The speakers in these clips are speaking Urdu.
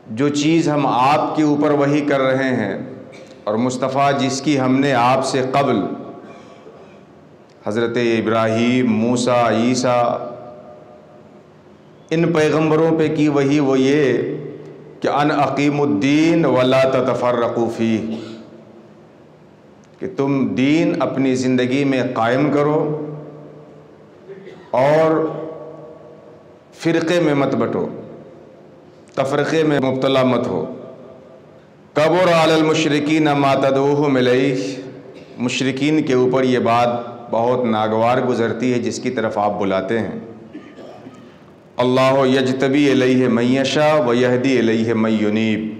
جو چیز ہم آپ کے اوپر وحی کر رہے ہیں اور مصطفیٰ جس کی ہم نے آپ سے قبل حضرت ابراہیم، موسیٰ، عیسیٰ ان پیغمبروں پہ کی وحی وہ یہ کہ ان اقیموا الدین ولا تتفرقوا فیہ، کہ تم دین اپنی زندگی میں قائم کرو اور فرقے میں مت بٹو، تفرقے میں مبتلا مت ہو۔ کبر علی المشرکین ما تدعوہم الیہ، مشرکین کے اوپر یہ بات بہت ناگوار گزرتی ہے جس کی طرف آپ بلاتے ہیں۔ اللہ یجتبی الیہ من یشاء ویہدی الیہ من ینیب،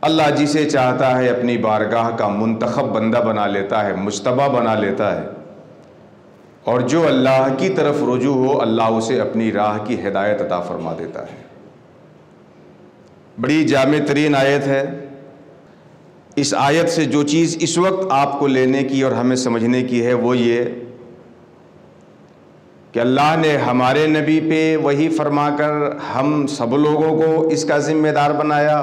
اللہ جسے چاہتا ہے اپنی بارگاہ کا منتخب بندہ بنا لیتا ہے، مجتبی بنا لیتا ہے، اور جو اللہ کی طرف رجوع ہو اللہ اسے اپنی راہ کی ہدایت عطا فرما دیتا ہے۔ بڑی جامع ترین آیت ہے۔ اس آیت سے جو چیز اس وقت آپ کو لینے کی اور ہمیں سمجھنے کی ہے وہ یہ کہ اللہ نے ہمارے نبی پہ وحی فرما کر ہم سب لوگوں کو اس کا ذمہ دار بنایا،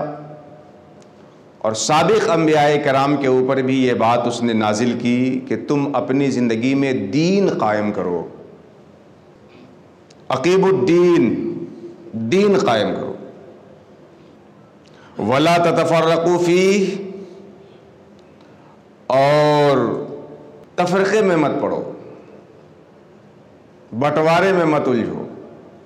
اور سابق انبیاء کرام کے اوپر بھی یہ بات اس نے نازل کی کہ تم اپنی زندگی میں دین قائم کرو، اقیموا الدین، دین قائم کرو، ولا تتفرقوا فیہ، اور تفرقے میں مت پڑو، بٹوارے میں مت الجھو۔